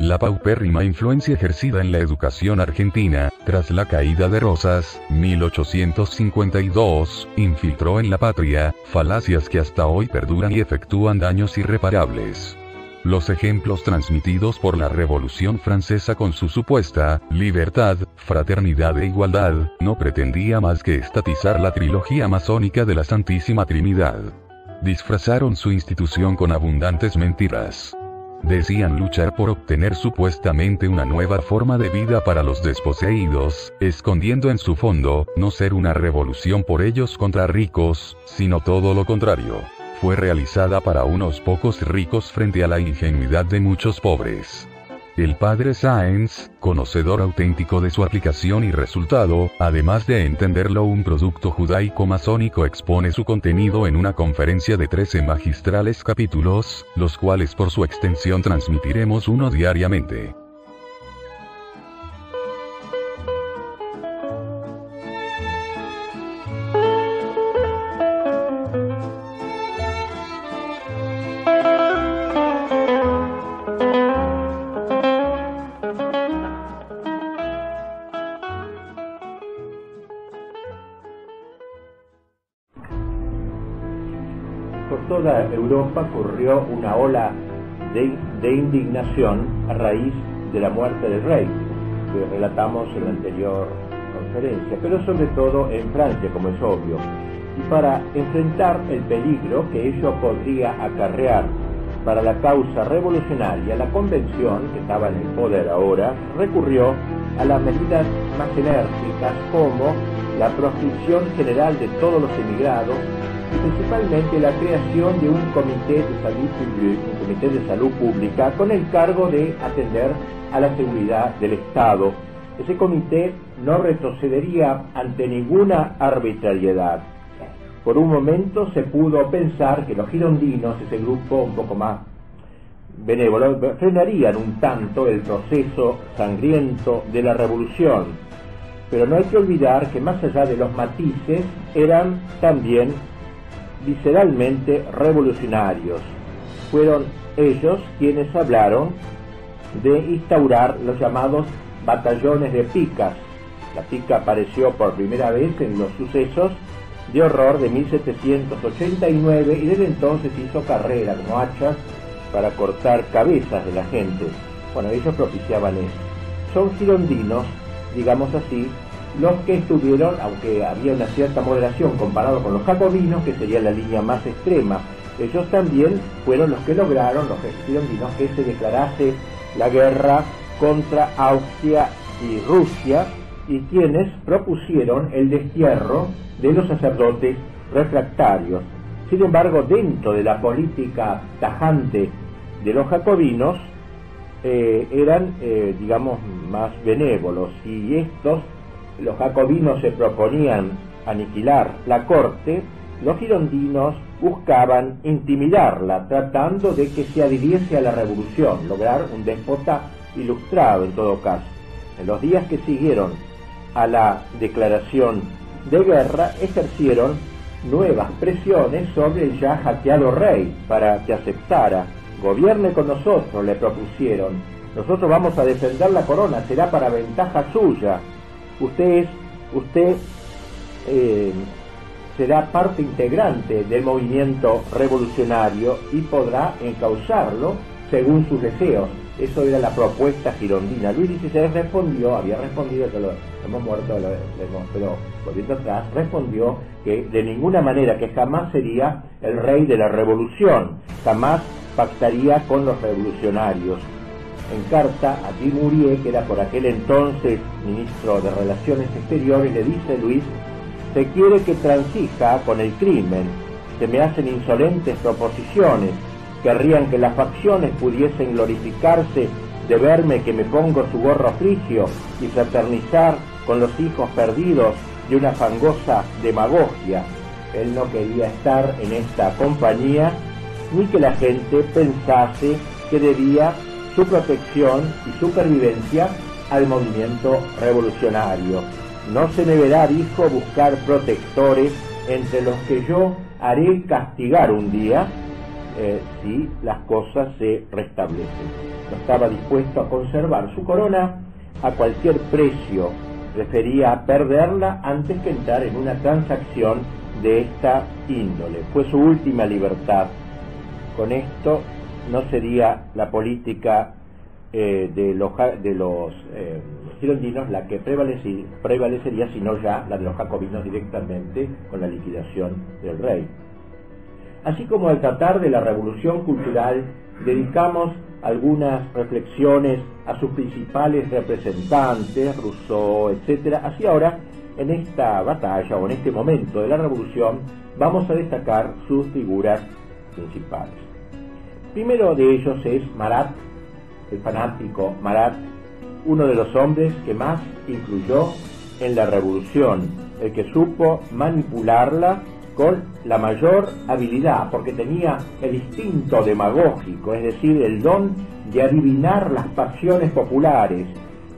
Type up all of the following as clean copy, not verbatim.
La paupérrima influencia ejercida en la educación argentina, tras la caída de Rosas, 1852, infiltró en la patria, falacias que hasta hoy perduran y efectúan daños irreparables. Los ejemplos transmitidos por la Revolución Francesa con su supuesta libertad, fraternidad e igualdad, no pretendía más que estatizar la trilogía masónica de la Santísima Trinidad. Disfrazaron su institución con abundantes mentiras. Decían luchar por obtener supuestamente una nueva forma de vida para los desposeídos, escondiendo en su fondo, no ser una revolución por ellos contra ricos, sino todo lo contrario. Fue realizada para unos pocos ricos frente a la ingenuidad de muchos pobres. El padre Sáenz, conocedor auténtico de su aplicación y resultado, además de entenderlo un producto judaico-masónico, expone su contenido en una conferencia de 13 magistrales capítulos, los cuales por su extensión transmitiremos uno diariamente. Por toda Europa corrió una ola de indignación a raíz de la muerte del rey, que relatamos en la anterior conferencia, pero sobre todo en Francia, como es obvio, y para enfrentar el peligro que ello podría acarrear para la causa revolucionaria, la convención, que estaba en el poder ahora, recurrió a las medidas más enérgicas, como la proscripción general de todos los emigrados, y principalmente la creación de un comité de salud pública con el cargo de atender a la seguridad del Estado. Ese comité no retrocedería ante ninguna arbitrariedad. Por un momento se pudo pensar que los girondinos, ese grupo un poco más benévolo, frenarían un tanto el proceso sangriento de la revolución, pero no hay que olvidar que más allá de los matices eran también visceralmente revolucionarios. Fueron ellos quienes hablaron de instaurar los llamados batallones de picas. La pica apareció por primera vez en los sucesos de horror de 1789 y desde entonces hizo carrera como hachas para cortar cabezas de la gente. Bueno, ellos propiciaban eso. Son girondinos, digamos así, los que estuvieron, aunque había una cierta moderación comparado con los jacobinos, que sería la línea más extrema, ellos también fueron los que lograron, los girondinos, que se declarase la guerra contra Austria y Rusia, y quienes propusieron el destierro de los sacerdotes refractarios. Sin embargo, dentro de la política tajante de los jacobinos, eran, digamos, más benévolos, y estos, los jacobinos, se proponían aniquilar la corte. Los girondinos buscaban intimidarla, tratando de que se adhiriese a la revolución, lograr un déspota ilustrado en todo caso. En los días que siguieron a la declaración de guerra, ejercieron nuevas presiones sobre el ya hackeado rey para que aceptara. Gobierne con nosotros, le propusieron. Nosotros vamos a defender la corona, será para ventaja suya. Usted será parte integrante del movimiento revolucionario y podrá encauzarlo según sus deseos. Eso era la propuesta girondina. Luis XVI había respondido, que lo hemos muerto, pero volviendo atrás, respondió que de ninguna manera, que jamás sería el rey de la revolución, jamás pactaría con los revolucionarios. En carta a Dumouriez, que era por aquel entonces ministro de Relaciones Exteriores, le dice Luis: se quiere que transija con el crimen, se me hacen insolentes proposiciones, querrían que las facciones pudiesen glorificarse de verme que me pongo su gorro frigio y fraternizar con los hijos perdidos de una fangosa demagogia. Él no quería estar en esta compañía, ni que la gente pensase que debía su protección y supervivencia al movimiento revolucionario. No se me verá, dijo, buscar protectores entre los que yo haré castigar un día, si las cosas se restablecen. no estaba dispuesto a conservar su corona a cualquier precio, prefería perderla antes que entrar en una transacción de esta índole. Fue su última libertad. Con esto no sería la política de los girondinos la que prevalecería, sino ya la de los jacobinos directamente con la liquidación del rey. Así como al tratar de la revolución cultural, dedicamos algunas reflexiones a sus principales representantes, Rousseau, etc. Así ahora, en esta batalla o en este momento de la revolución, vamos a destacar sus figuras principales. Primero de ellos es Marat, el fanático Marat, uno de los hombres que más influyó en la revolución, el que supo manipularla con la mayor habilidad, porque tenía el instinto demagógico, es decir, el don de adivinar las pasiones populares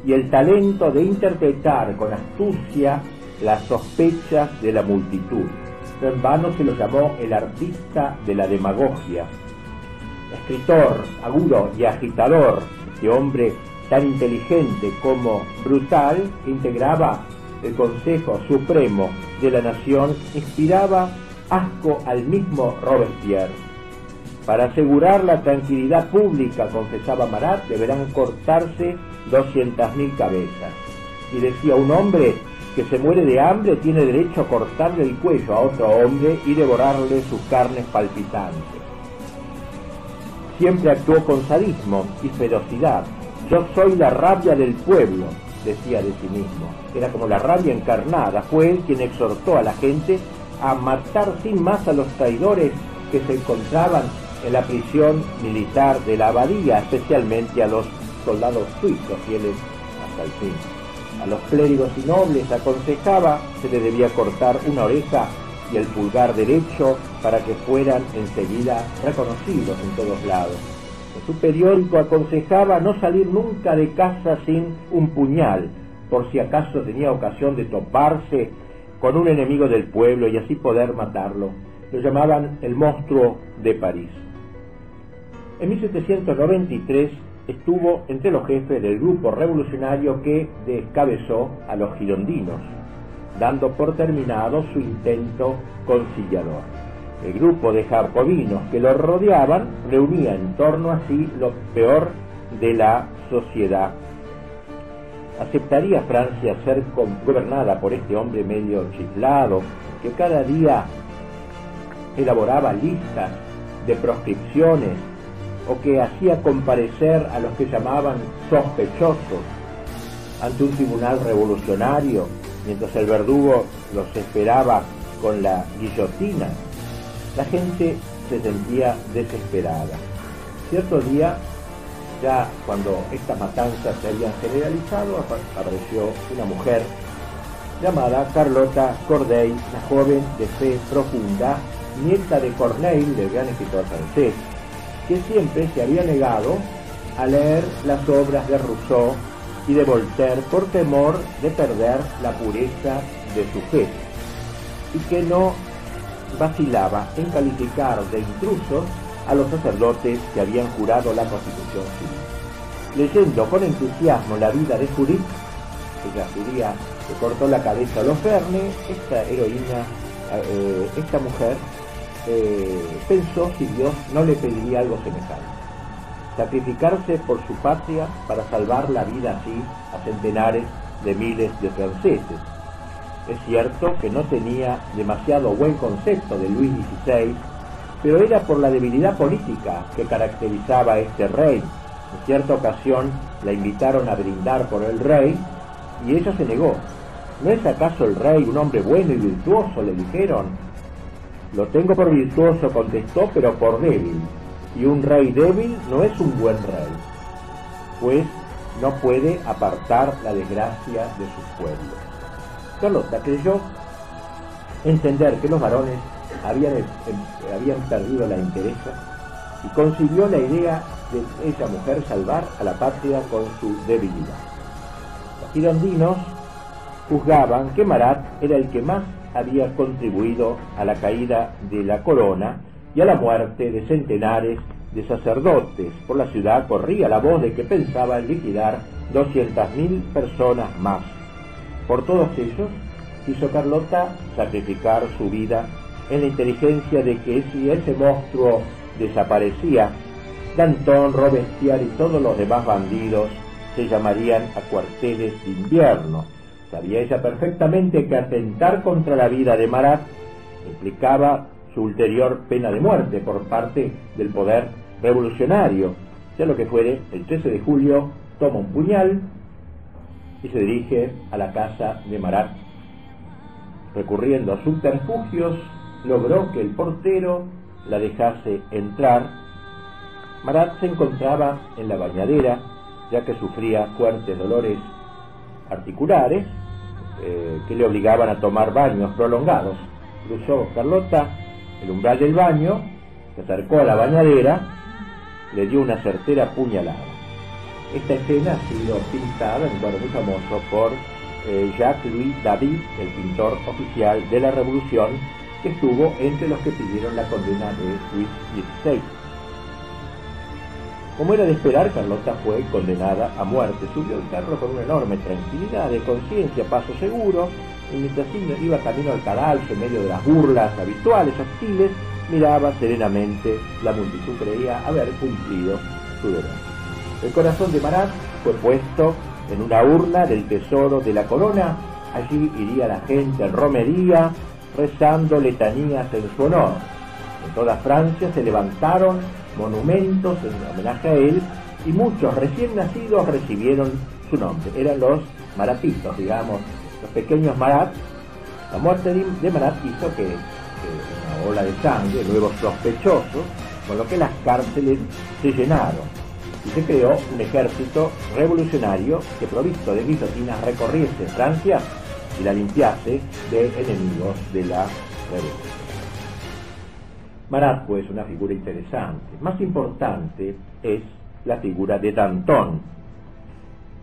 y el talento de interpretar con astucia las sospechas de la multitud. No en vano se lo llamó el artista de la demagogia. Escritor, agudo y agitador, este hombre tan inteligente como brutal, que integraba el Consejo Supremo de la Nación, inspiraba asco al mismo Robespierre. Para asegurar la tranquilidad pública, confesaba Marat, deberán cortarse 200.000 cabezas. Y decía, un hombre que se muere de hambre tiene derecho a cortarle el cuello a otro hombre y devorarle sus carnes palpitantes. Siempre actuó con sadismo y ferocidad. Yo soy la rabia del pueblo, decía de sí mismo. Era como la rabia encarnada. Fue él quien exhortó a la gente a matar sin más a los traidores que se encontraban en la prisión militar de la abadía, especialmente a los soldados suizos fieles hasta el fin. A los clérigos y nobles aconsejaba se le debía cortar una oreja y el pulgar derecho para que fueran enseguida reconocidos en todos lados. En su periódico aconsejaba no salir nunca de casa sin un puñal, por si acaso tenía ocasión de toparse con un enemigo del pueblo y así poder matarlo. Lo llamaban el monstruo de París. En 1793 estuvo entre los jefes del grupo revolucionario que descabezó a los girondinos, dando por terminado su intento conciliador. El grupo de jacobinos que lo rodeaban reunía en torno a sí lo peor de la sociedad. ¿Aceptaría Francia ser gobernada por este hombre medio chiflado que cada día elaboraba listas de proscripciones o que hacía comparecer a los que llamaban sospechosos ante un tribunal revolucionario mientras el verdugo los esperaba con la guillotina? La gente se sentía desesperada. Cierto día, ya cuando estas matanzas se habían generalizado, apareció una mujer llamada Carlota Corday, una joven de fe profunda, nieta de Corneille, del gran escritor francés, que siempre se había negado a leer las obras de Rousseau y de Voltaire por temor de perder la pureza de su fe, y que no vacilaba en calificar de intrusos a los sacerdotes que habían jurado la Constitución civil. Leyendo con entusiasmo la vida de Judith, ella judía que cortó la cabeza a los Verne, esta heroína, esta mujer, pensó si Dios no le pediría algo semejante: sacrificarse por su patria para salvar la vida así a centenares de miles de franceses. Es cierto que no tenía demasiado buen concepto de Luis XVI, pero era por la debilidad política que caracterizaba a este rey. En cierta ocasión la invitaron a brindar por el rey y ella se negó. ¿No es acaso el rey un hombre bueno y virtuoso?, le dijeron. Lo tengo por virtuoso, contestó, pero por débil. Y un rey débil no es un buen rey, pues no puede apartar la desgracia de sus pueblos. Carlota creyó entender que los varones habían perdido la entereza y concibió la idea de esa mujer salvar a la patria con su debilidad. Los girondinos juzgaban que Marat era el que más había contribuido a la caída de la corona y a la muerte de centenares de sacerdotes. Por la ciudad corría la voz de que pensaba en liquidar 200.000 personas más. Por todos ellos quiso Carlota sacrificar su vida en la inteligencia de que si ese monstruo desaparecía, Danton, Robespierre y todos los demás bandidos se llamarían a cuarteles de invierno. Sabía ella perfectamente que atentar contra la vida de Marat implicaba su ulterior pena de muerte por parte del poder revolucionario. Sea lo que fuere, el 13 de julio toma un puñal y se dirige a la casa de Marat. Recurriendo a subterfugios, logró que el portero la dejase entrar. Marat se encontraba en la bañadera, ya que sufría fuertes dolores articulares que le obligaban a tomar baños prolongados. Cruzó Carlota el umbral del baño, se acercó a la bañadera, le dio una certera puñalada. Esta escena ha sido pintada en un cuadro muy famoso por Jacques-Louis David, el pintor oficial de la Revolución, que estuvo entre los que pidieron la condena de Luis XVI. Como era de esperar, Carlota fue condenada a muerte. Subió el carro con una enorme tranquilidad de conciencia, paso seguro, y mientras iba camino al cadalso en medio de las burlas habituales, hostiles, miraba serenamente la multitud. Creía haber cumplido su deber. El corazón de Marat fue puesto en una urna del tesoro de la corona. Allí iría la gente en romería, rezando letanías en su honor. En toda Francia se levantaron monumentos en homenaje a él y muchos recién nacidos recibieron su nombre. Eran los maratitos, digamos, los pequeños Marat. La muerte de Marat hizo que una ola de sangre, nuevos sospechosos, con lo que las cárceles se llenaron y se creó un ejército revolucionario que, provisto de guillotinas, recorriese Francia y la limpiase de enemigos de la revolución. Marat, pues, una figura interesante. Más importante es la figura de Danton,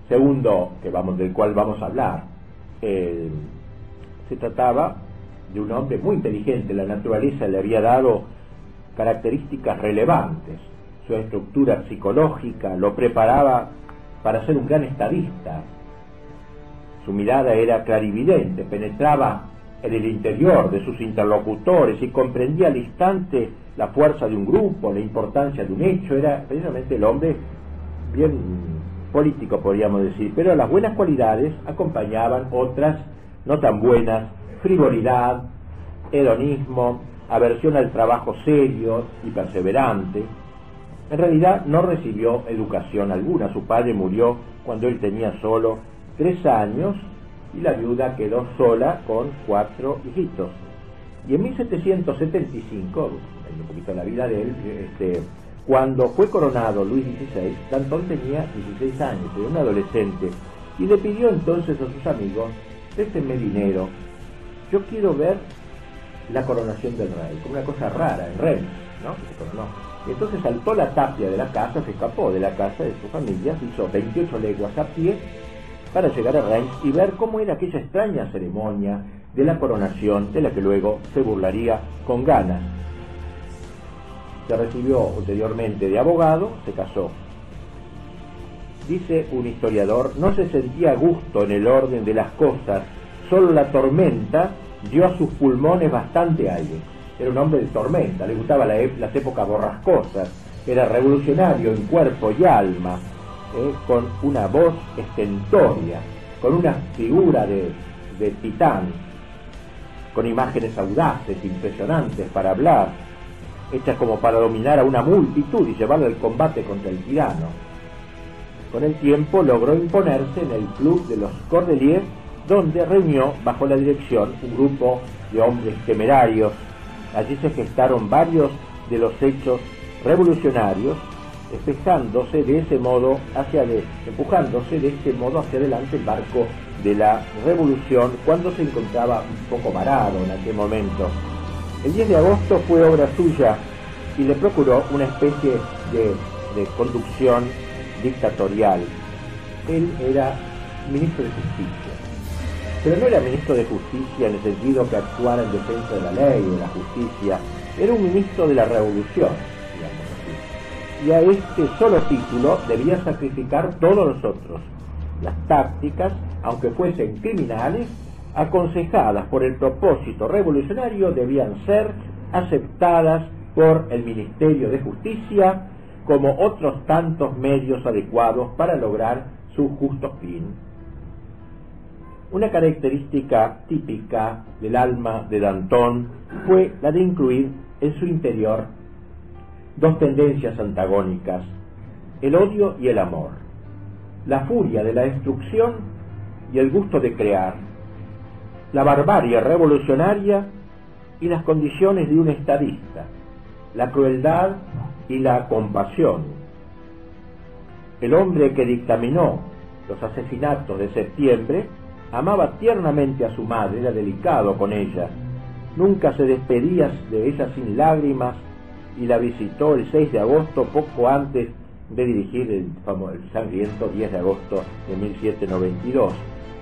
segundo del cual vamos a hablar. Se trataba de un hombre muy inteligente. La naturaleza le había dado características relevantes. Su estructura psicológica lo preparaba para ser un gran estadista. Su mirada era clarividente, penetraba en el interior de sus interlocutores y comprendía al instante la fuerza de un grupo, la importancia de un hecho. Era precisamente el hombre bien político, podríamos decir, pero las buenas cualidades acompañaban otras no tan buenas: frivolidad, hedonismo, aversión al trabajo serio y perseverante. En realidad no recibió educación alguna. Su padre murió cuando él tenía solo 3 años y la viuda quedó sola con 4 hijitos. Y en 1775, un poquito la vida de él, cuando fue coronado Luis XVI, Danton tenía 16 años, era un adolescente, y le pidió entonces a sus amigos: préstenme dinero, yo quiero ver la coronación del rey, como una cosa rara, en Rennes, ¿no? Que se coronó. Y entonces saltó la tapia de la casa, se escapó de la casa de su familia, se hizo 28 leguas a pie para llegar a Rennes y ver cómo era aquella extraña ceremonia de la coronación, de la que luego se burlaría con ganas. Se recibió ulteriormente de abogado, se casó. Dice un historiador: no se sentía a gusto en el orden de las cosas, solo la tormenta dio a sus pulmones bastante aire. Era un hombre de tormenta, le gustaban las épocas borrascosas, era revolucionario en cuerpo y alma, con una voz estentoria, con una figura de titán, con imágenes audaces, impresionantes para hablar, hechas como para dominar a una multitud y llevarla al combate contra el tirano. Con el tiempo logró imponerse en el club de los Cordeliers, donde reunió bajo la dirección un grupo de hombres temerarios. Allí se gestaron varios de los hechos revolucionarios, empujándose de este modo hacia adelante el barco de la revolución, cuando se encontraba un poco varado en aquel momento. El 10 de agosto fue obra suya y le procuró una especie de conducción dictatorial. Él era ministro de Justicia. pero no era ministro de Justicia en el sentido que actuara en defensa de la ley o de la justicia, era un ministro de la revolución, digamos así. Y a este solo título debía sacrificar todos los otros. Las tácticas, aunque fuesen criminales, aconsejadas por el propósito revolucionario, debían ser aceptadas por el Ministerio de Justicia como otros tantos medios adecuados para lograr su justo fin. Una característica típica del alma de Danton fue la de incluir en su interior dos tendencias antagónicas, el odio y el amor, la furia de la destrucción y el gusto de crear, la barbarie revolucionaria y las condiciones de un estadista, la crueldad y la compasión. El hombre que dictaminó los asesinatos de septiembre amaba tiernamente a su madre, era delicado con ella, nunca se despedía de ella sin lágrimas y la visitó el 6 de agosto, poco antes de dirigir el sangriento 10 de agosto de 1792.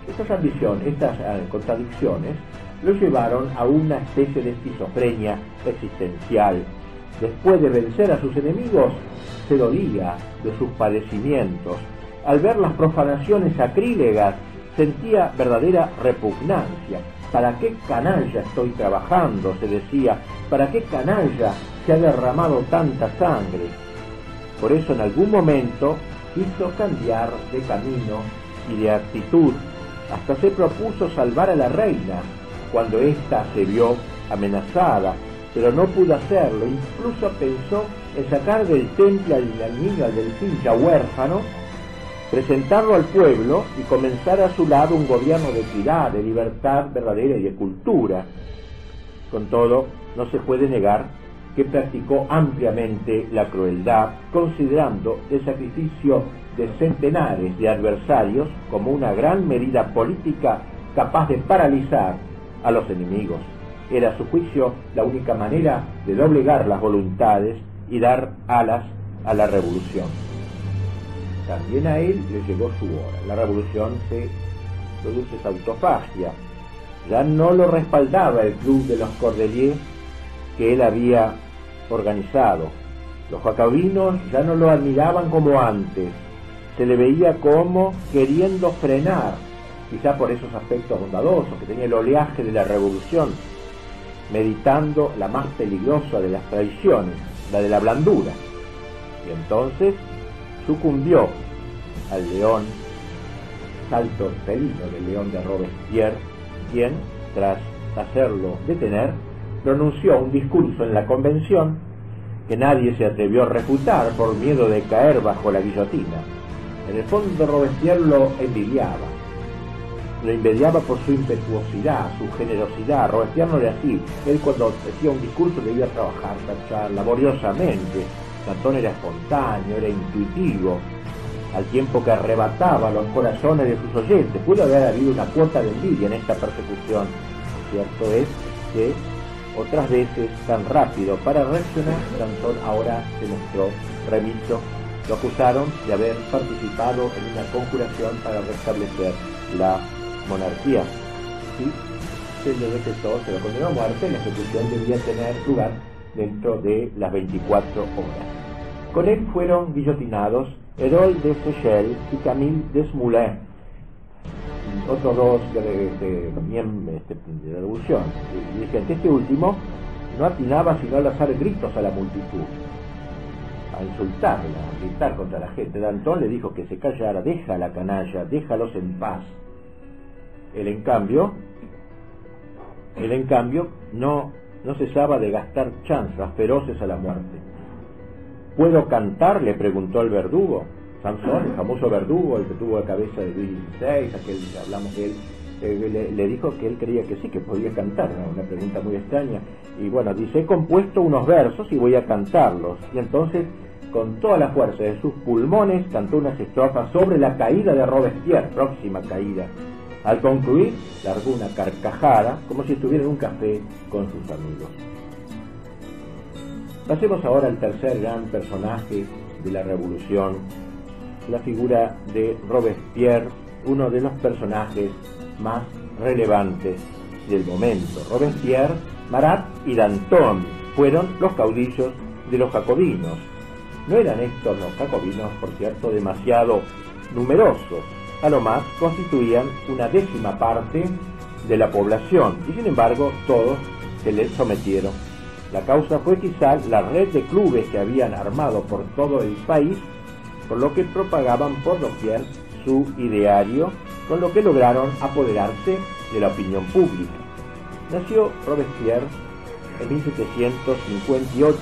Estas ambiciones, estas contradicciones, lo llevaron a una especie de esquizofrenia existencial. Después de vencer a sus enemigos, se dolía de sus padecimientos. Al ver las profanaciones sacrílegas, sentía verdadera repugnancia. ¿Para qué canalla estoy trabajando?, se decía. ¿Para qué canalla se ha derramado tanta sangre? Por eso en algún momento quiso cambiar de camino y de actitud. Hasta se propuso salvar a la reina cuando ésta se vio amenazada, pero no pudo hacerlo. Incluso pensó en sacar del temple al niño, al delfín ya huérfano, presentarlo al pueblo y comenzar a su lado un gobierno de equidad, de libertad verdadera y de cultura. Con todo, no se puede negar que practicó ampliamente la crueldad, considerando el sacrificio de centenares de adversarios como una gran medida política capaz de paralizar a los enemigos. Era, a su juicio, la única manera de doblegar las voluntades y dar alas a la revolución. También a él le llegó su hora. La revolución se produce esa autofagia. Ya no lo respaldaba el club de los Cordeliers que él había organizado. Los jacobinos ya no lo admiraban como antes. Se le veía como queriendo frenar, quizá por esos aspectos bondadosos que tenía el oleaje de la revolución, meditando la más peligrosa de las traiciones, la de la blandura. Y entonces sucumbió al león, salto felino del león de Robespierre, quien, tras hacerlo detener, pronunció un discurso en la convención que nadie se atrevió a refutar por miedo de caer bajo la guillotina. En el fondo Robespierre lo envidiaba por su impetuosidad, su generosidad. Robespierre no era así. Él, cuando decía un discurso, debía trabajar, tachar laboriosamente. Danton era espontáneo, era intuitivo, al tiempo que arrebataba los corazones de sus oyentes. Pudo haber habido una cuota de envidia en esta persecución. Cierto es que otras veces, tan rápido para reaccionar, Danton ahora se mostró remiso. Lo acusaron de haber participado en una conjuración para restablecer la monarquía. Y se le decretó, se lo condenó a muerte. La ejecución debía tener lugar dentro de las 24 horas. Con él fueron guillotinados Hérold de Seychelles y Camille Desmoulins, otros dos miembros de la revolución. Y dije que este último no atinaba sino a lanzar gritos a la multitud, a insultarla, a gritar contra la gente. Danton le dijo que se callara: deja a la canalla, déjalos en paz. Él en cambio no cesaba de gastar chanzas feroces a la muerte. ¿Puedo cantar?, le preguntó el verdugo. Sansón, el famoso verdugo, el que tuvo la cabeza de Luis XVI, aquel que hablamos de él, le dijo que él creía que sí, que podía cantar. Una pregunta muy extraña. Y bueno, dice: he compuesto unos versos y voy a cantarlos. Y entonces, con toda la fuerza de sus pulmones, cantó unas estrofas sobre la caída de Robespierre, próxima caída. Al concluir, largó una carcajada, como si estuviera en un café con sus amigos. Pasemos ahora al tercer gran personaje de la revolución, la figura de Robespierre, uno de los personajes más relevantes del momento. Robespierre, Marat y Danton fueron los caudillos de los jacobinos. No eran estos los jacobinos, por cierto, demasiado numerosos. A lo más constituían una 10ª parte de la población y sin embargo todos se les sometieron. La causa fue quizá la red de clubes que habían armado por todo el país, por lo que propagaban por doquier su ideario, con lo que lograron apoderarse de la opinión pública. Nació Robespierre en 1758.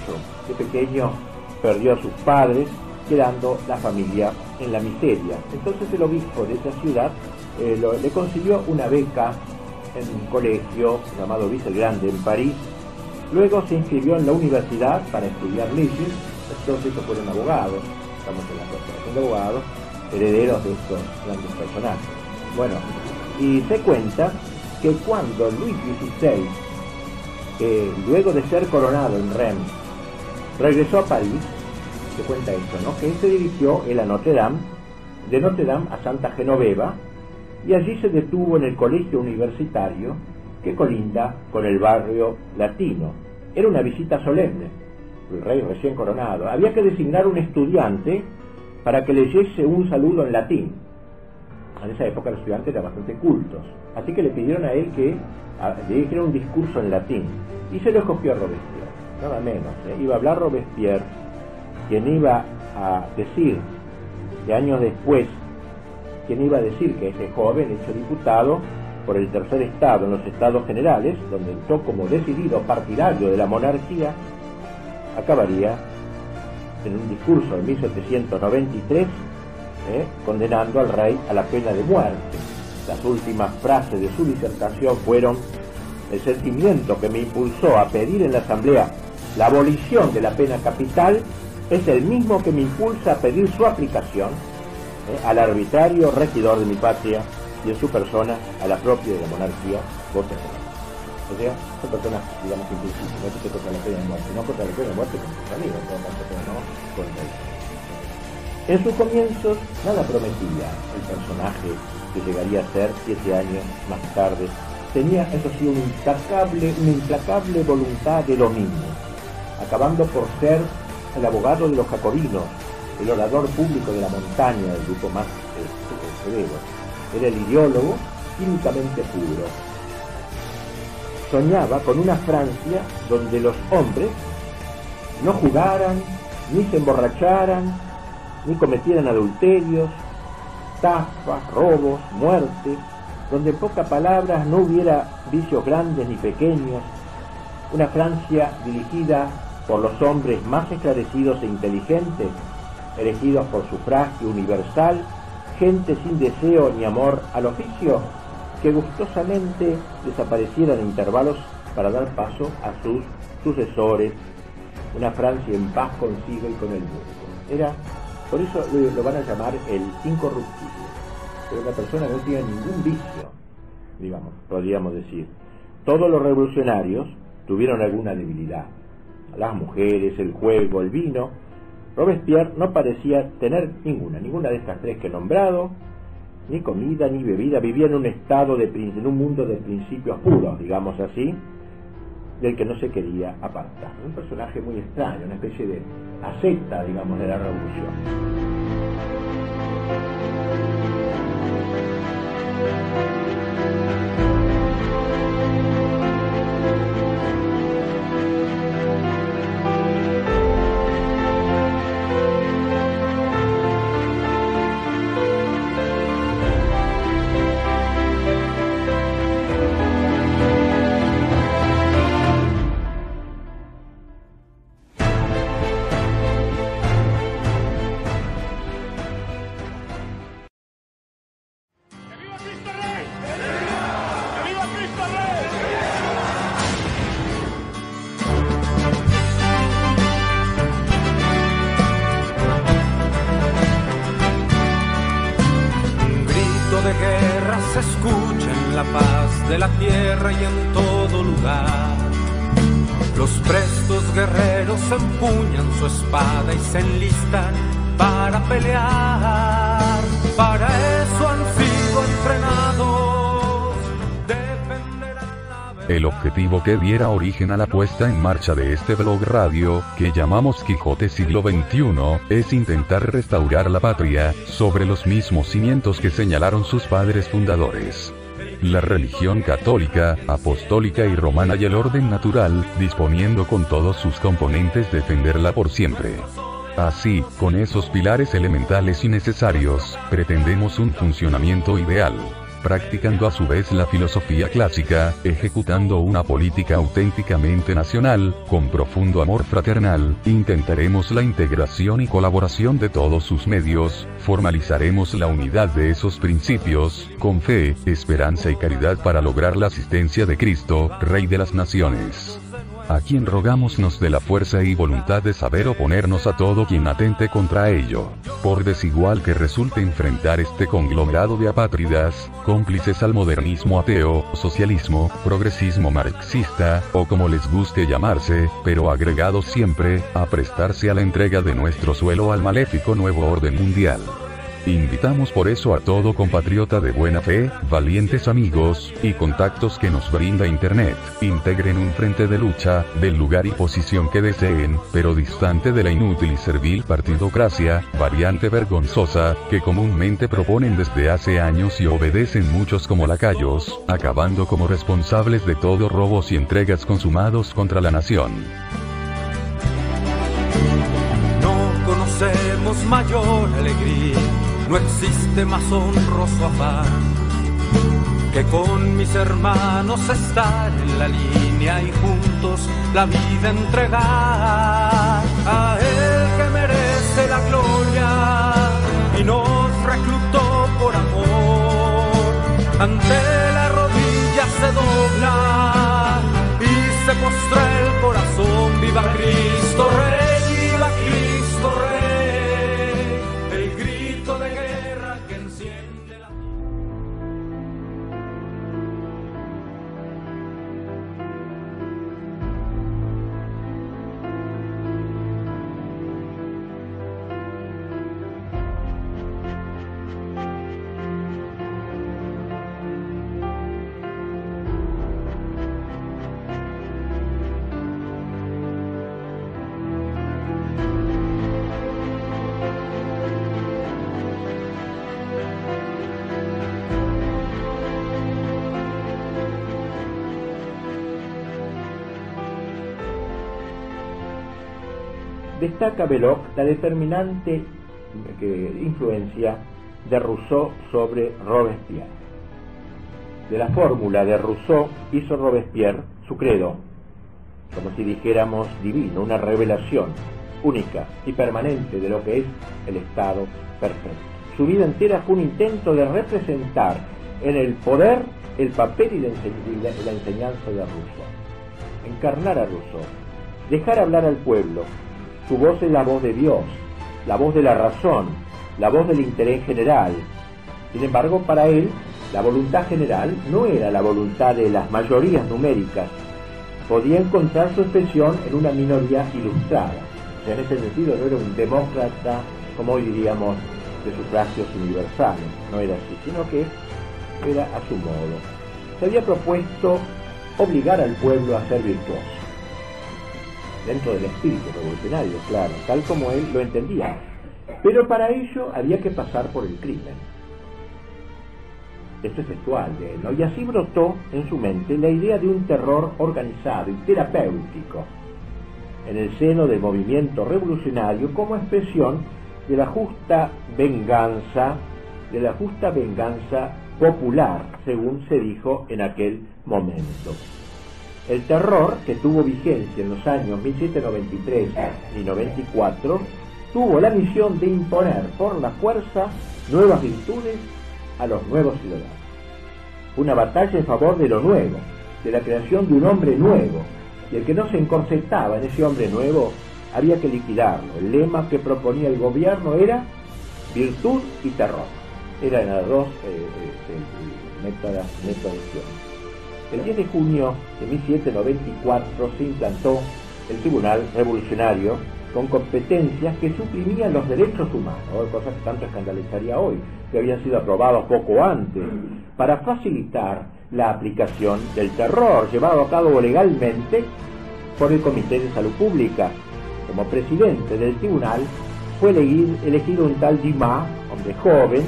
De pequeño perdió a sus padres, quedando la familia en la miseria. Entonces el obispo de esa ciudad le consiguió una beca en un colegio llamado Vice el Grande en París. Luego se inscribió en la universidad para estudiar leyes. Entonces estos fueron abogados, estamos en la corporación de abogados, herederos de estos grandes personajes. Bueno, y se cuenta que cuando Luis XVI, luego de ser coronado en Reims, regresó a París, se cuenta esto, ¿no? Que él se dirigió a Notre Dame, de Notre Dame a Santa Genoveva, y allí se detuvo en el colegio universitario que colinda con el barrio latino. Era una visita solemne, el rey recién coronado. Había que designar un estudiante para que leyese un saludo en latín. En esa época los estudiantes eran bastante cultos, así que le pidieron a él que le dijera un discurso en latín, y se lo escogió a Robespierre, nada menos. Iba a hablar Robespierre, quien iba a decir, de años después, quien iba a decir que ese joven, hecho diputado por el tercer estado en los Estados Generales, donde entró como decidido partidario de la monarquía, acabaría en un discurso de 1793 condenando al rey a la pena de muerte. Las últimas frases de su disertación fueron: el sentimiento que me impulsó a pedir en la asamblea la abolición de la pena capital es el mismo que me impulsa a pedir su aplicación al arbitrario regidor de mi patria y en su persona a la propia de la monarquía, voto. O sea, son personas, digamos, impulsivas, no se contra la pena de muerte, no contra la pena de muerte con sus amigos, en todo caso, pero no contra él. En sus comienzos nada prometía el personaje que llegaría a ser 7 años más tarde. Tenía, eso sí, una implacable voluntad de dominio, acabando por ser el abogado de los jacobinos, el orador público de la montaña, del grupo más severo. Era el ideólogo químicamente puro. Soñaba con una Francia donde los hombres no jugaran, ni se emborracharan, ni cometieran adulterios, estafas, robos, muertes, donde en pocas palabras no hubiera vicios grandes ni pequeños, una Francia dirigida por los hombres más esclarecidos e inteligentes, elegidos por sufragio universal, gente sin deseo ni amor al oficio, que gustosamente desaparecieran en intervalos para dar paso a sus sucesores, una Francia en paz consigo y con el mundo. Por eso lo van a llamar el incorruptible, pero una persona que no tiene ningún vicio, digamos, podríamos decir. Todos los revolucionarios tuvieron alguna debilidad: las mujeres, el juego, el vino. Robespierre no parecía tener ninguna de estas tres que he nombrado, ni comida ni bebida. Vivía en un estado en un mundo de principios puros, digamos así, del que no se quería apartar. Un personaje muy extraño, una especie de asceta, digamos, de la revolución. De la tierra y en todo lugar, los prestos guerreros empuñan su espada y se enlistan para pelear. Para eso han sido entrenados. El objetivo que diera origen a la puesta en marcha de este blog radio, que llamamos Quijote Siglo XXI, es intentar restaurar la patria, sobre los mismos cimientos que señalaron sus padres fundadores. La religión católica, apostólica y romana y el orden natural, disponiendo con todos sus componentes defenderla por siempre. Así, con esos pilares elementales y necesarios, pretendemos un funcionamiento ideal. Practicando a su vez la filosofía clásica, ejecutando una política auténticamente nacional, con profundo amor fraternal, intentaremos la integración y colaboración de todos sus medios, formalizaremos la unidad de esos principios, con fe, esperanza y caridad para lograr la asistencia de Cristo, Rey de las Naciones. A quien rogamos nos dé la fuerza y voluntad de saber oponernos a todo quien atente contra ello. Por desigual que resulte enfrentar este conglomerado de apátridas, cómplices al modernismo ateo, socialismo, progresismo marxista, o como les guste llamarse, pero agregados siempre, a prestarse a la entrega de nuestro suelo al maléfico nuevo orden mundial. Invitamos por eso a todo compatriota de buena fe, valientes amigos, y contactos que nos brinda Internet, integren un frente de lucha, del lugar y posición que deseen, pero distante de la inútil y servil partidocracia, variante vergonzosa, que comúnmente proponen desde hace años y obedecen muchos como lacayos, acabando como responsables de todo robos y entregas consumados contra la nación. No conocemos mayor alegría, no existe más honroso afán que con mis hermanos estar en la línea y juntos la vida entregar a él que merece la gloria y nos reclutó por amor. Ante la rodilla se dobla y se postra el corazón. Viva Cristo Rey, viva Cristo Rey. Destaca Belloc la determinante influencia de Rousseau sobre Robespierre. De la fórmula de Rousseau hizo Robespierre su credo, como si dijéramos divino, una revelación única y permanente de lo que es el Estado perfecto. Su vida entera fue un intento de representar en el poder el papel y la enseñanza de Rousseau. Encarnar a Rousseau, dejar hablar al pueblo. Su voz es la voz de Dios, la voz de la razón, la voz del interés general. Sin embargo, para él, la voluntad general no era la voluntad de las mayorías numéricas. Podía encontrar su expresión en una minoría ilustrada. O sea, en ese sentido no era un demócrata, como hoy diríamos, de sufragios universales. No era así, sino que era a su modo. Se había propuesto obligar al pueblo a ser virtuoso, dentro del espíritu revolucionario, claro, tal como él lo entendía. Pero para ello había que pasar por el crimen. Esto es textual de él, ¿no? Y así brotó en su mente la idea de un terror organizado y terapéutico en el seno del movimiento revolucionario como expresión de la justa venganza popular, según se dijo en aquel momento. El terror, que tuvo vigencia en los años 1793 y 94, tuvo la misión de imponer por la fuerza nuevas virtudes a los nuevos ciudadanos. Una batalla en favor de lo nuevo, de la creación de un hombre nuevo, y el que no se encorsetaba en ese hombre nuevo había que liquidarlo. El lema que proponía el gobierno era virtud y terror. Eran las dos metodologías. El 10 de junio de 1794 se implantó el Tribunal Revolucionario con competencias que suprimían los derechos humanos, cosas que tanto escandalizaría hoy, que habían sido aprobados poco antes, para facilitar la aplicación del terror, llevado a cabo legalmente por el Comité de Salud Pública. Como presidente del tribunal fue elegido un tal Dumas, hombre joven,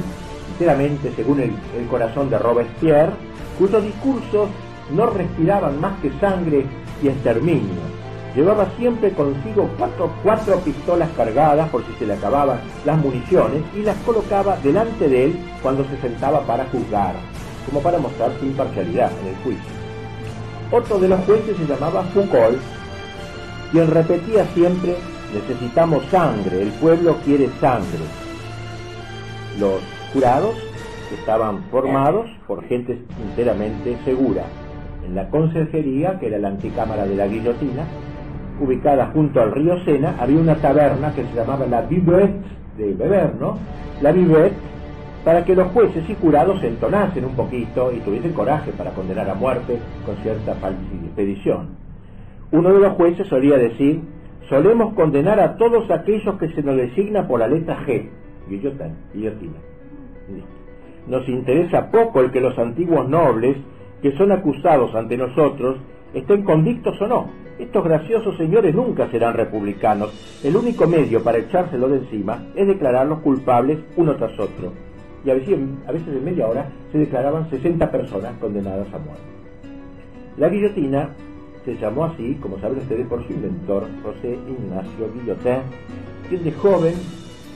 enteramente según el corazón de Robespierre, cuyos discursos no respiraban más que sangre y exterminio. Llevaba siempre consigo cuatro pistolas cargadas por si se le acababan las municiones y las colocaba delante de él cuando se sentaba para juzgar, como para mostrar su imparcialidad en el juicio. Otro de los jueces se llamaba Foucault, quien repetía siempre: necesitamos sangre, el pueblo quiere sangre. Los jurados estaban formados por gente enteramente segura. En la conserjería, que era la anticámara de la guillotina, ubicada junto al río Sena, había una taberna que se llamaba la Buvette, de beber, ¿no? La Buvette, para que los jueces y jurados se entonasen un poquito y tuviesen coraje para condenar a muerte con cierta expedición. Uno de los jueces solía decir: solemos condenar a todos aquellos que se nos designa por la letra G, guillotina. Nos interesa poco el que los antiguos nobles, que son acusados ante nosotros, estén convictos o no. Estos graciosos señores nunca serán republicanos. El único medio para echárselo de encima es declararlos culpables uno tras otro. Y a veces en media hora se declaraban 60 personas condenadas a muerte. La guillotina se llamó así, como saben ustedes, por su inventor, José Ignacio Guillotin, quien de joven,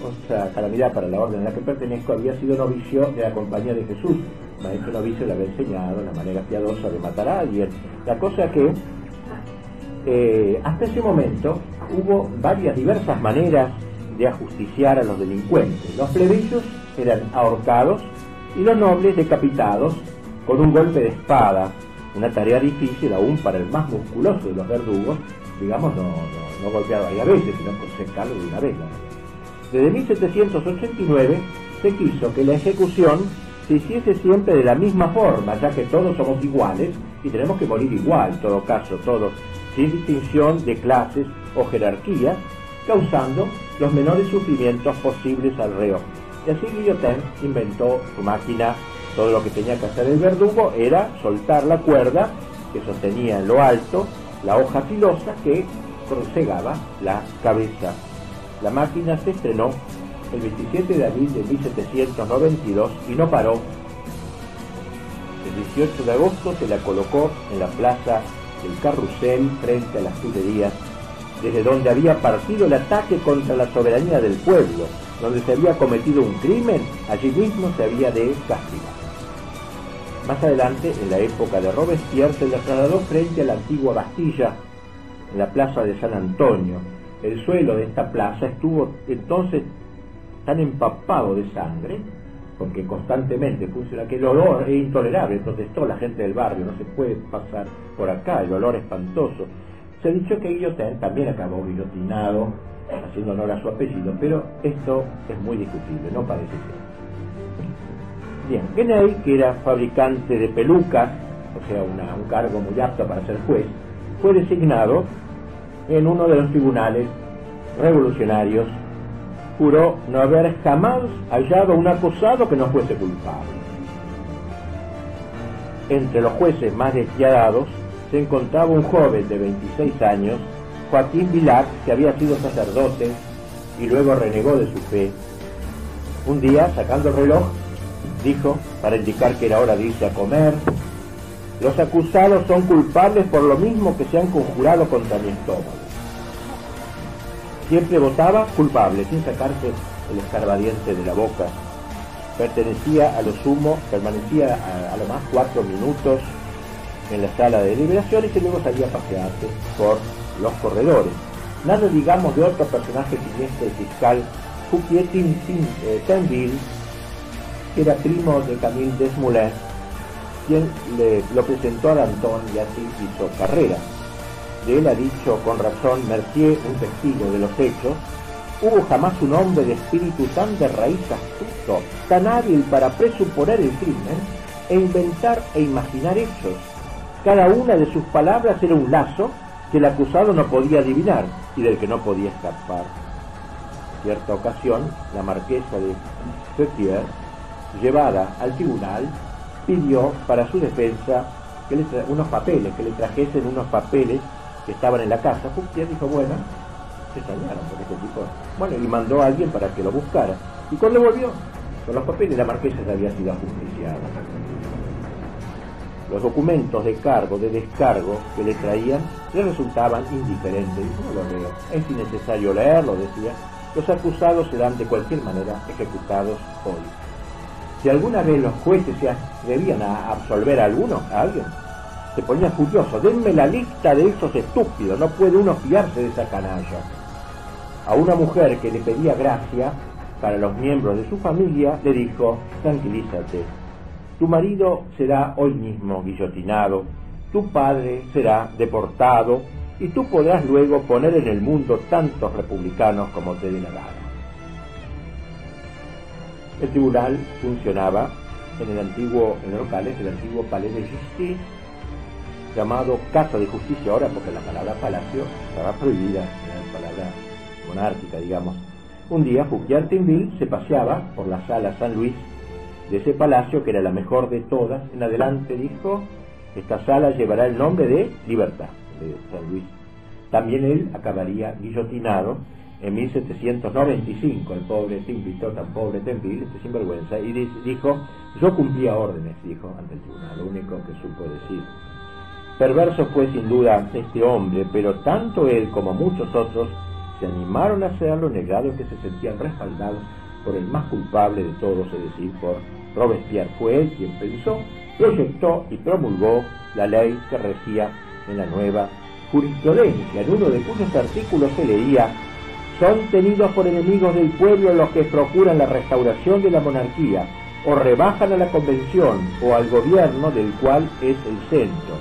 otra calamidad para la orden a la que pertenezco, había sido novicio de la Compañía de Jesús. Maestro novicio le había enseñado la manera piadosa de matar a alguien. La cosa que hasta ese momento hubo diversas maneras de ajusticiar a los delincuentes. Los plebeyos eran ahorcados y los nobles decapitados con un golpe de espada, una tarea difícil aún para el más musculoso de los verdugos, digamos, no golpear varias veces, sino secarlo de una vez. Desde 1789 se quiso que la ejecución se hiciese siempre de la misma forma, ya que todos somos iguales y tenemos que morir igual, en todo caso, todos, sin distinción de clases o jerarquías, causando los menores sufrimientos posibles al reo. Y así Guillotin inventó su máquina. Todo lo que tenía que hacer el verdugo era soltar la cuerda que sostenía en lo alto la hoja filosa que cegaba la cabeza. La máquina se estrenó el 27 de abril de 1792 y no paró. El 18 de agosto se la colocó en la plaza del Carrusel frente a las Tullerías, desde donde había partido el ataque contra la soberanía del pueblo, donde se había cometido un crimen, allí mismo se había de castigar. Más adelante, en la época de Robespierre, se la trasladó frente a la antigua Bastilla, en la plaza de San Antonio. El suelo de esta plaza estuvo entonces tan empapado de sangre, porque constantemente funciona, que el olor es intolerable. Protestó la gente del barrio: no se puede pasar por acá, el olor espantoso. Se ha dicho que Guillotin también acabó guillotinado, haciendo honor a su apellido, pero esto es muy discutible, no parece ser. Bien, Gueney, que era fabricante de pelucas, o sea, un cargo muy apto para ser juez, fue designado en uno de los tribunales revolucionarios. Juró no haber jamás hallado un acusado que no fuese culpable. Entre los jueces más despiadados se encontraba un joven de 26 años, Joaquín Vilac, que había sido sacerdote y luego renegó de su fe. Un día, sacando el reloj, dijo, para indicar que era hora de irse a comer: los acusados son culpables por lo mismo que se han conjurado contra mi estómago. Siempre votaba culpable, sin sacarse el escarbadiente de la boca. Permanecía a lo más 4 minutos en la sala de deliberaciones y luego salía a pasearse por los corredores. Nada digamos de otro personaje siniestro, el fiscal Fouquier Tinville, que era primo de Camille Desmoulins, quien lo presentó a Danton y así hizo carrera. De él ha dicho con razón Mercier, un testigo de los hechos: hubo jamás un hombre de espíritu tan de raíz astuto, tan hábil para presuponer el crimen e inventar e imaginar hechos. Cada una de sus palabras era un lazo que el acusado no podía adivinar y del que no podía escapar. Cierta ocasión, la marquesa de Feuquier, llevada al tribunal, pidió para su defensa que unos papeles, que le trajesen unos papeles que estaban en la casa. Fouquier dijo, bueno, se extrañaron por este tipo. Bueno, y mandó a alguien para que lo buscara. Y cuando volvió con los papeles, la marquesa ya había sido ajusticiada. Los documentos de cargo, de descargo que le traían, le resultaban indiferentes. Dijo, no lo leo, es innecesario leerlo, decía. Los acusados serán de cualquier manera ejecutados hoy. Si alguna vez los jueces se atrevían a absolver a alguien, se ponía furioso. Denme la lista de esos estúpidos, no puede uno fiarse de esa canalla. A una mujer que le pedía gracia para los miembros de su familia, le dijo, tranquilízate, tu marido será hoy mismo guillotinado, tu padre será deportado, y tú podrás luego poner en el mundo tantos republicanos como te dé la gana. El tribunal funcionaba en los locales del antiguo Palais de Justice, llamado Casa de Justicia ahora, porque la palabra palacio estaba prohibida, era la palabra monárquica, digamos. Un día Fouquier-Tinville se paseaba por la sala San Luis de ese palacio, que era la mejor de todas. En adelante dijo, esta sala llevará el nombre de Libertad, de San Luis. También él acabaría guillotinado en 1795, el pobre Tinville, tan pobre Tinville, sinvergüenza, y dijo, yo cumplía órdenes, dijo ante el tribunal, lo único que supo decir. Perverso fue sin duda este hombre, pero tanto él como muchos otros se animaron a hacerlo en el grado que se sentían respaldados por el más culpable de todos, es decir, por Robespierre. Fue él quien pensó, proyectó y promulgó la ley que regía en la nueva jurisprudencia, en uno de cuyos artículos se leía: son tenidos por enemigos del pueblo los que procuran la restauración de la monarquía, o rebajan a la convención o al gobierno del cual es el centro.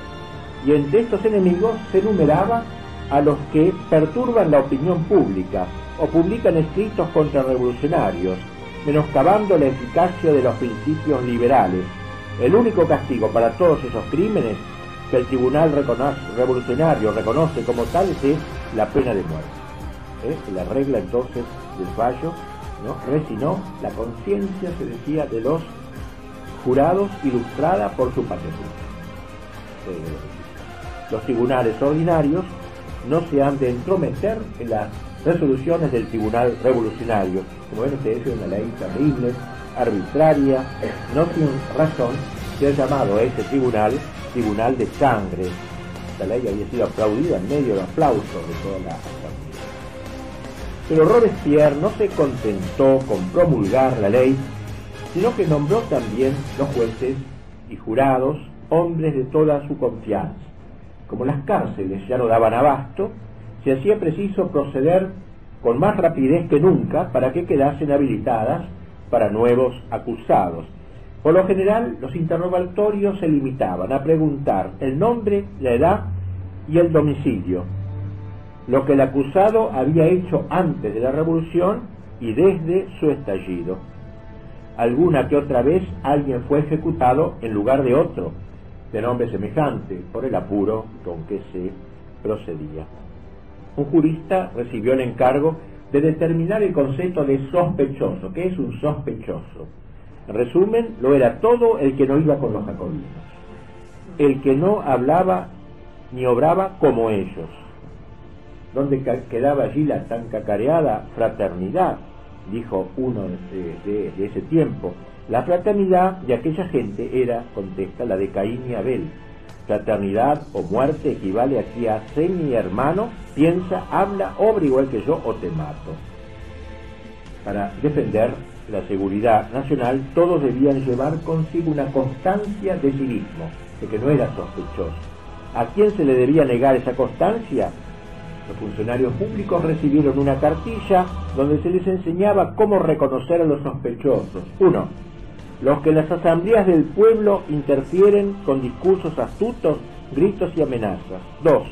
Y entre estos enemigos se numeraba a los que perturban la opinión pública o publican escritos contrarrevolucionarios, menoscabando la eficacia de los principios liberales. El único castigo para todos esos crímenes que el tribunal revolucionario reconoce como tales es la pena de muerte. La regla entonces del fallo, ¿no?, resinó la conciencia, se decía, de los jurados, ilustrada por su patrimonio. Los tribunales ordinarios no se han de entrometer en las resoluciones del tribunal revolucionario. Como ven ustedes, es una ley terrible, arbitraria, no sin razón se ha llamado a ese tribunal de sangre. Esta ley había sido aplaudida en medio de aplausos de toda la asamblea. Pero Robespierre no se contentó con promulgar la ley, sino que nombró también los jueces y jurados hombres de toda su confianza. Como las cárceles ya no daban abasto, se hacía preciso proceder con más rapidez que nunca para que quedasen habilitadas para nuevos acusados. Por lo general, los interrogatorios se limitaban a preguntar el nombre, la edad y el domicilio, lo que el acusado había hecho antes de la revolución y desde su estallido. Alguna que otra vez alguien fue ejecutado en lugar de otro, de nombre semejante, por el apuro con que se procedía. Un jurista recibió el encargo de determinar el concepto de sospechoso. ¿Qué es un sospechoso? En resumen, lo era todo el que no iba con los jacobinos, el que no hablaba ni obraba como ellos. ¿Dónde quedaba allí la tan cacareada fraternidad?, dijo uno de ese tiempo. La fraternidad de aquella gente era, contesta, la de Caín y Abel. Fraternidad o muerte equivale aquí a sé mi hermano, piensa, habla, obra igual que yo o te mato. Para defender la seguridad nacional, todos debían llevar consigo una constancia de civismo, de que no era sospechoso. ¿A quién se le debía negar esa constancia? Los funcionarios públicos recibieron una cartilla donde se les enseñaba cómo reconocer a los sospechosos. 1. Los que en las asambleas del pueblo interfieren con discursos astutos, gritos y amenazas. 2.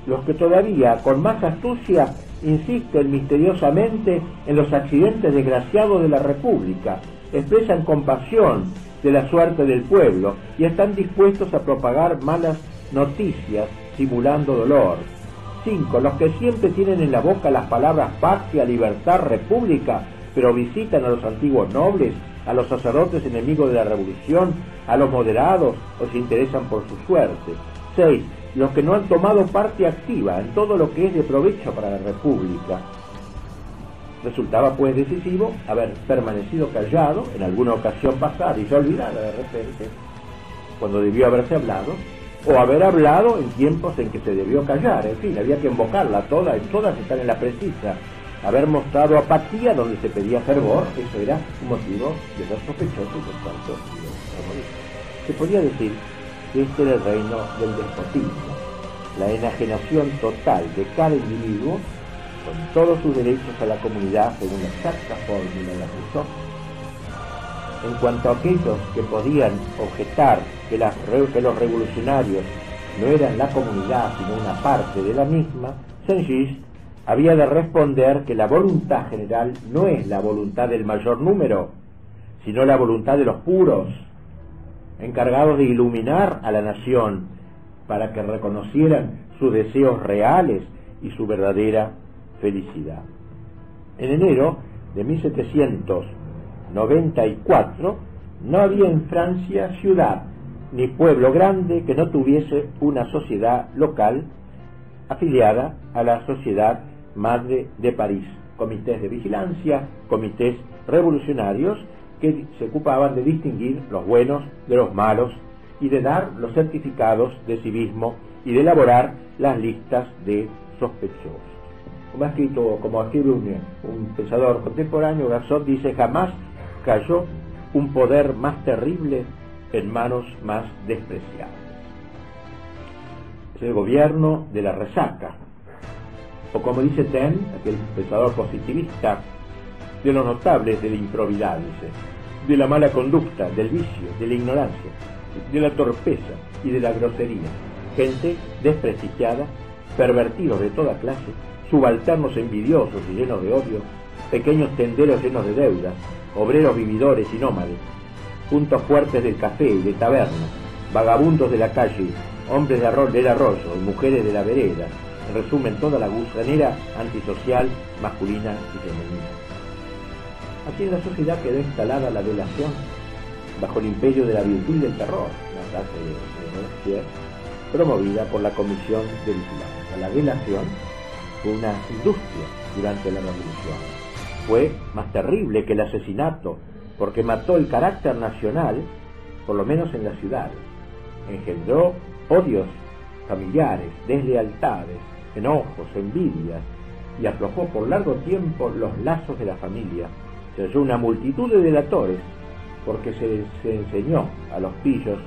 Los que todavía, con más astucia, insisten misteriosamente en los accidentes desgraciados de la República, expresan compasión de la suerte del pueblo y están dispuestos a propagar malas noticias simulando dolor. 5. Los que siempre tienen en la boca las palabras patria, libertad, república, pero visitan a los antiguos nobles a los sacerdotes enemigos de la revolución, a los moderados o se interesan por su suerte. 6. Los que no han tomado parte activa en todo lo que es de provecho para la República. Resultaba pues decisivo haber permanecido callado en alguna ocasión pasada y se olvidara de repente cuando debió haberse hablado, o haber hablado en tiempos en que se debió callar. En fin, había que invocarla toda, y todas están en la precisa. Haber mostrado apatía donde se pedía fervor, eso era un motivo de ser sospechoso y por tanto se podía decir que este era el reino del despotismo, la enajenación total de cada individuo con todos sus derechos a la comunidad según la exacta fórmula de Rousseau. En cuanto a aquellos que podían objetar que los revolucionarios no eran la comunidad sino una parte de la misma, Saint-Just había de responder que la voluntad general no es la voluntad del mayor número, sino la voluntad de los puros, encargados de iluminar a la nación para que reconocieran sus deseos reales y su verdadera felicidad. En enero de 1794 no había en Francia ciudad ni pueblo grande que no tuviese una sociedad local afiliada a la Sociedad Madre de París, comités de vigilancia, comités revolucionarios que se ocupaban de distinguir los buenos de los malos y de dar los certificados de civismo y de elaborar las listas de sospechosos. Como escribe un pensador contemporáneo, Gasot dice: jamás cayó un poder más terrible en manos más despreciadas. Es el gobierno de la resaca, o como dice Taine, aquel pensador positivista, de los notables de la improbidad, dice, de la mala conducta, del vicio, de la ignorancia, de la torpeza y de la grosería, gente desprestigiada, pervertidos de toda clase, subalternos envidiosos y llenos de odio, pequeños tenderos llenos de deudas, obreros vividores y nómades, puntos fuertes del café y de taberna, vagabundos de la calle, hombres del arroyo y mujeres de la vereda, en resumen toda la gusanera antisocial, masculina y femenina. Así en la sociedad quedó instalada la delación bajo el imperio de la virtud y del terror, una frase de Robespierre, promovida por la Comisión de Vigilancia. La delación fue una industria durante la Revolución. Fue más terrible que el asesinato, porque mató el carácter nacional, por lo menos en la ciudad. Engendró odios familiares, deslealtades, enojos, envidias, y aflojó por largo tiempo los lazos de la familia. Se halló una multitud de delatores, porque se enseñó a los pillos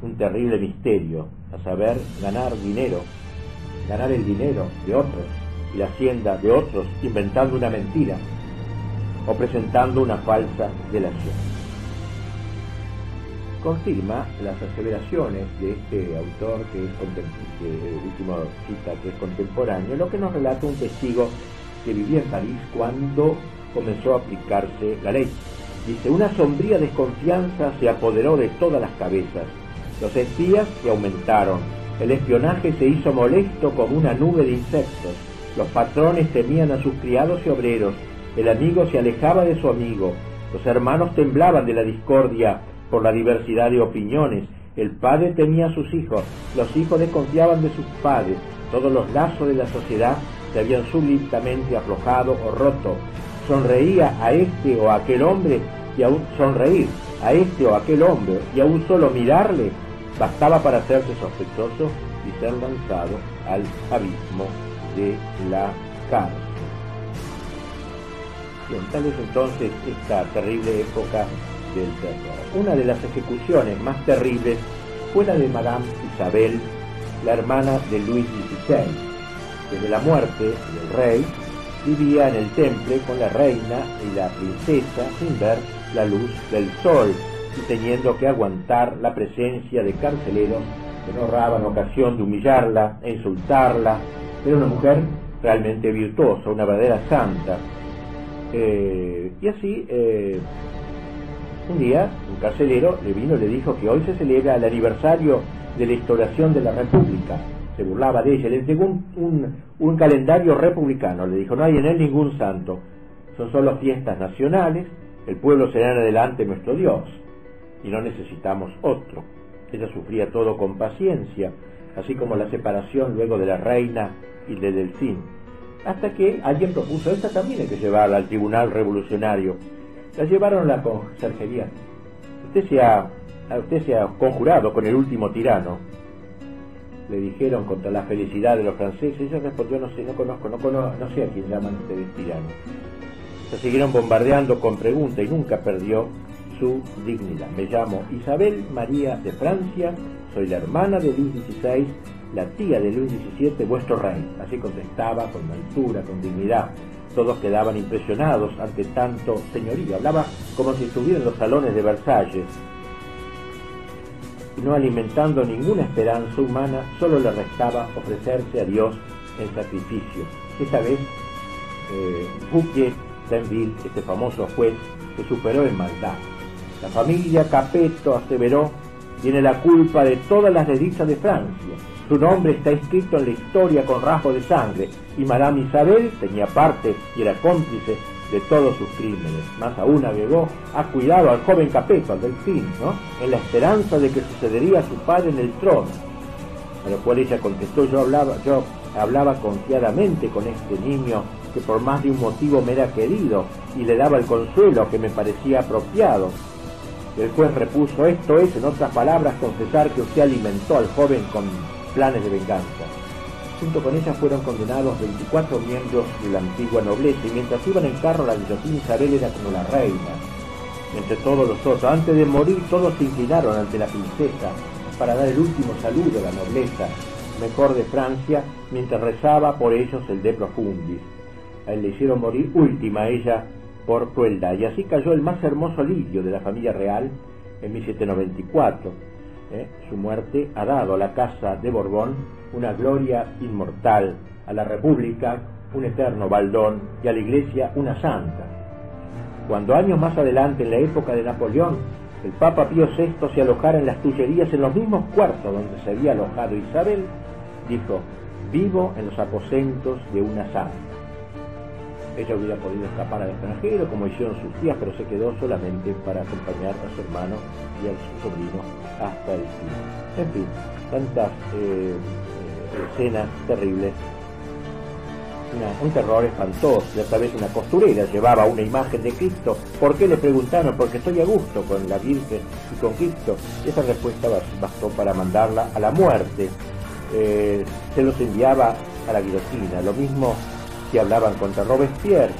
un terrible misterio, a saber, ganar el dinero de otros y la hacienda de otros, inventando una mentira o presentando una falsa delación. Confirma las aseveraciones de este autor que último cita, que es contemporáneo, lo que nos relata un testigo que vivía en París cuando comenzó a aplicarse la ley. Dice: una sombría desconfianza se apoderó de todas las cabezas, los espías se aumentaron, el espionaje se hizo molesto como una nube de insectos, los patrones temían a sus criados y obreros, el amigo se alejaba de su amigo, los hermanos temblaban de la discordia por la diversidad de opiniones, el padre temía a sus hijos, los hijos desconfiaban de sus padres, todos los lazos de la sociedad se habían súbitamente aflojado o roto. Sonreía a este o a aquel hombre y aún sonreír a este o aquel hombre y aún solo mirarle bastaba para hacerse sospechoso y ser lanzado al abismo de la cárcel. Bien, tal es entonces esta terrible época del terror. Una de las ejecuciones más terribles fue la de Madame Isabel, la hermana de Luis XVI. Desde la muerte del rey vivía en el temple con la reina y la princesa sin ver la luz del sol y teniendo que aguantar la presencia de carceleros que no erraban ocasión de humillarla e insultarla. Era una mujer realmente virtuosa, una verdadera santa. Y así, un día, un carcelero le vino y le dijo que hoy se celebra el aniversario de la instauración de la República. Se burlaba de ella, le entregó un calendario republicano, le dijo: no hay en él ningún santo, son solo fiestas nacionales, El pueblo será en adelante nuestro Dios, y no necesitamos otro. Ella sufría todo con paciencia, así como la separación luego de la reina y de Delfín, hasta que alguien propuso: esta también hay que llevarla al tribunal revolucionario. La llevaron a la conserjería. Usted se ha conjurado con el último tirano, le dijeron, contra la felicidad de los franceses. Ella respondió: no sé, no conozco, no sé a quién llaman ustedes tirano. Se siguieron bombardeando con preguntas y nunca perdió su dignidad. Me llamo Isabel María de Francia, soy la hermana de Luis XVI, la tía de Luis XVII, vuestro rey. Así contestaba, con altura, con dignidad. Todos quedaban impresionados ante tanto señorío. Hablaba como si estuviera en los salones de Versalles. Y no alimentando ninguna esperanza humana, solo le restaba ofrecerse a Dios en sacrificio. Esta vez, Fouquier Tinville, este famoso juez, se superó en maldad. La familia Capeto, aseveró, tiene la culpa de todas las desdichas de Francia. Su nombre está escrito en la historia con rasgos de sangre, y Madame Isabel tenía parte y era cómplice de todos sus crímenes. Más aún agregó: ha cuidado al joven Capeto, al Delfín, ¿no?, en la esperanza de que sucedería a su padre en el trono. A lo cual ella contestó: yo hablaba confiadamente con este niño, que por más de un motivo me era querido, y le daba el consuelo que me parecía apropiado. El juez repuso: esto es, en otras palabras, confesar que usted alimentó al joven con planes de venganza. Junto con ella fueron condenados 24 miembros de la antigua nobleza, y mientras iban en carro la guillotina, Isabel era como la reina entre todos los otros. Antes de morir, todos se inclinaron ante la princesa para dar el último saludo a la nobleza mejor de Francia, mientras rezaba por ellos el De Profundis. A él le hicieron morir última, ella por crueldad, y así cayó el más hermoso lirio de la familia real en 1794. Su muerte ha dado a la casa de Borbón una gloria inmortal, a la República un eterno baldón y a la Iglesia una santa. Cuando años más adelante, en la época de Napoleón, el Papa Pío VI se alojara en las Tullerías, en los mismos cuartos donde se había alojado Isabel, dijo: vivo en los aposentos de una santa. Ella hubiera podido escapar al extranjero, como hicieron sus tías, pero se quedó solamente para acompañar a su hermano y a su sobrino hasta el fin. En fin, tantas escenas terribles. Un terror espantoso. Y otra vez una costurera llevaba una imagen de Cristo. ¿Por qué?, le preguntaron. Porque estoy a gusto con la Virgen y con Cristo. Y esa respuesta bastó para mandarla a la muerte. Se los enviaba a la guillotina. Lo mismo que hablaban contra Robespierre.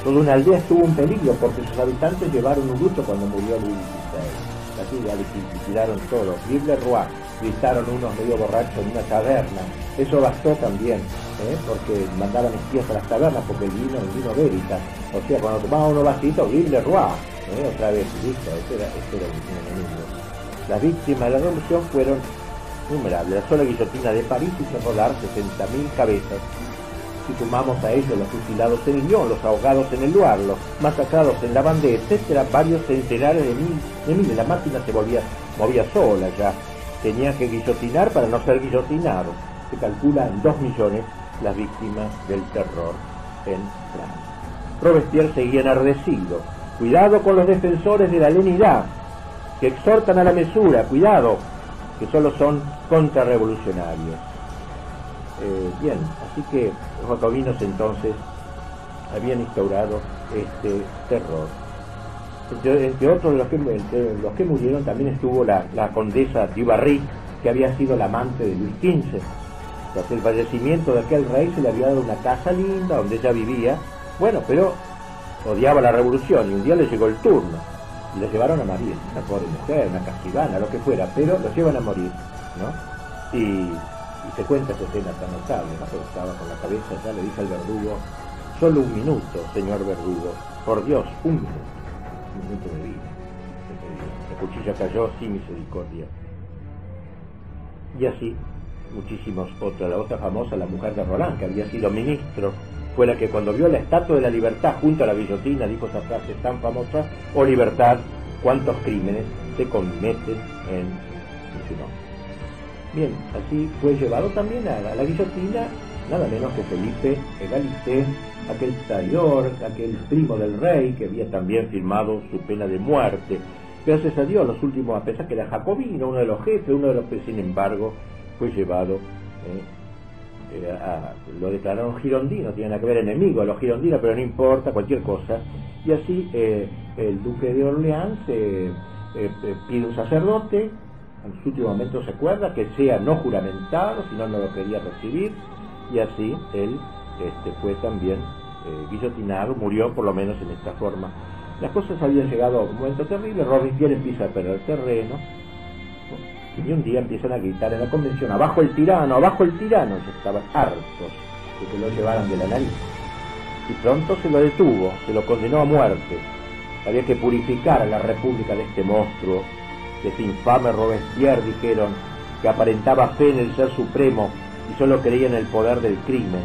Toda una aldea estuvo en peligro porque sus habitantes llevaron un luto cuando murió Luis XVI. Así ya liquidaron todo. Vive le Roi, gritaron unos medio borrachos en una taberna. Eso bastó también, porque mandaban espías a las tabernas, porque el vino Veritas. O sea, cuando tomaban unos vasitos, Vive le Roi, otra vez, listo, ese era un enemigo. Las víctimas de la revolución fueron innumerables. La sola guillotina de París hizo rodar 60.000 cabezas. Si sumamos a ellos los fusilados en Lyon, los ahogados en el Loire, los masacrados en la Vendée, etcétera, varios centenares de miles. La máquina se movía sola ya. Tenía que guillotinar para no ser guillotinado. Se calcula en 2 millones las víctimas del terror en Francia. Robespierre seguía enardecido. Cuidado con los defensores de la lenidad, que exhortan a la mesura. Cuidado, que solo son contrarrevolucionarios. Bien, así que los jacobinos entonces habían instaurado este terror. Entre otros, los que murieron también estuvo la condesa du Barry, que había sido la amante de Luis XV. Tras el fallecimiento de aquel rey, se le había dado una casa linda donde ella vivía, pero odiaba la revolución, y un día le llegó el turno y la llevaron a morir. Una pobre mujer, una castigana, lo que fuera, pero lo llevan a morir, ¿no? Y se cuenta esa escena tan notable, ¿no? Pero estaba con la cabeza, ya le dice al verdugo: solo un minuto, señor verdugo, por Dios, un minuto de vida. La cuchilla cayó sin misericordia. Y así muchísimos otros. La otra famosa, la mujer de Roland, que había sido ministro, fue la que cuando vio la Estatua de la Libertad junto a la guillotina dijo esa frase tan famosa: oh libertad, cuántos crímenes se cometen en su nombre. Bien, así fue llevado también a la guillotina nada menos que Felipe Egalité, aquel traidor, aquel primo del rey que había también firmado su pena de muerte. Gracias a Dios, los últimos, a pesar que era jacobino, uno de los jefes, uno de los que sin embargo fue llevado lo declararon girondino, tienen que ver enemigo a los girondinos, pero no importa, cualquier cosa. Y así el duque de Orleans pide un sacerdote, en su último momento se acuerda que sea no juramentado, si no, no lo quería recibir, y así él fue también guillotinado, murió por lo menos en esta forma. Las cosas habían llegado a un momento terrible, Robespierre empieza a perder terreno, y un día empiezan a gritar en la convención: abajo el tirano, abajo el tirano. Ya estaban hartos de que lo llevaran de la nariz, y pronto se lo detuvo, se lo condenó a muerte. Había que purificar a la república de este monstruo, de este infame Robespierre, dijeron, que aparentaba fe en el ser supremo y solo creía en el poder del crimen.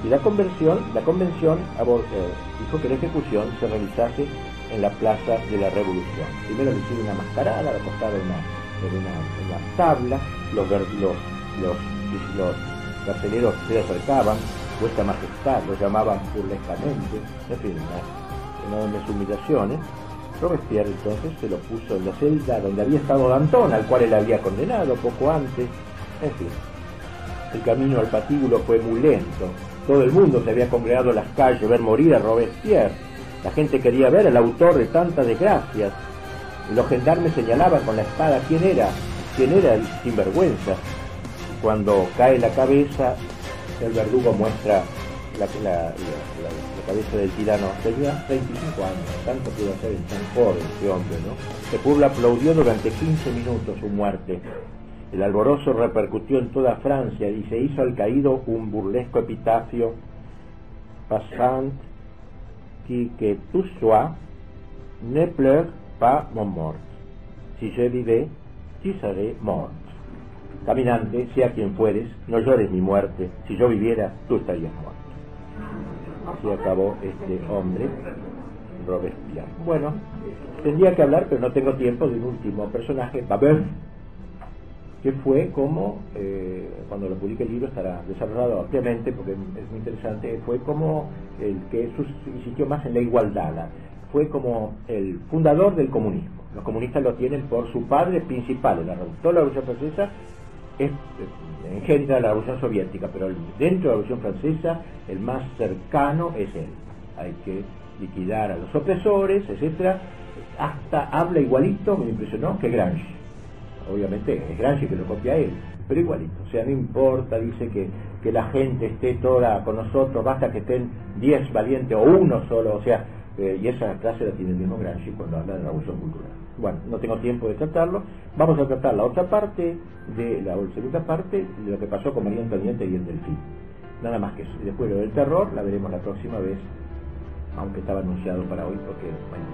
Y la convención dijo que la ejecución se realizase en la Plaza de la Revolución. Primero le hicieron una mascarada, le acostaron en una tabla, los carceleros se acercaban, vuestra majestad, lo llamaban burlescamente, en fin, enormes humillaciones. Robespierre entonces se lo puso en la celda donde había estado Danton, al cual él había condenado poco antes. En fin, el camino al patíbulo fue muy lento. Todo el mundo se había congregado en las calles a ver morir a Robespierre. La gente quería ver al autor de tantas desgracias. Y los gendarmes señalaban con la espada quién era el sinvergüenza. Cuando cae la cabeza, el verdugo muestra la cabeza del tirano. Tenía 35 años, tanto pudo hacer en tan joven ese hombre, ¿no? El pueblo aplaudió durante 15 minutos su muerte. El alborozo repercutió en toda Francia y se hizo al caído un burlesco epitafio: Passant qui que tu sois, ne pleure pas mon mort. Si je vivais, tu serais mort. Caminante, sea quien fueres, no llores mi muerte. Si yo viviera, tú estarías muerto. Así acabó este hombre, Robespierre. Bueno, tendría que hablar, pero no tengo tiempo, de un último personaje, Babeuf, que fue como, cuando lo publique el libro estará desarrollado ampliamente porque es muy interesante, fue como el que insistió más en la igualdad, fue como el fundador del comunismo. Los comunistas lo tienen por su padre principal, toda la Revolución Francesa engendra la Revolución Soviética, pero dentro de la Revolución Francesa el más cercano es él. Hay que liquidar a los opresores, etcétera. Hasta habla igualito, me impresionó, que Gramsci. Obviamente es Gramsci que lo copia a él, pero igualito. O sea, no importa, dice que la gente esté toda con nosotros, basta que estén 10 valientes o uno solo, o sea, y esa clase la tiene el mismo Gramsci cuando habla de la revolución cultural. Bueno, no tengo tiempo de tratarlo. Vamos a tratar la otra parte, la segunda parte, de lo que pasó con María Antonieta y el Delfín. Nada más que eso. Y después lo del terror la veremos la próxima vez, aunque estaba anunciado para hoy, porque bueno.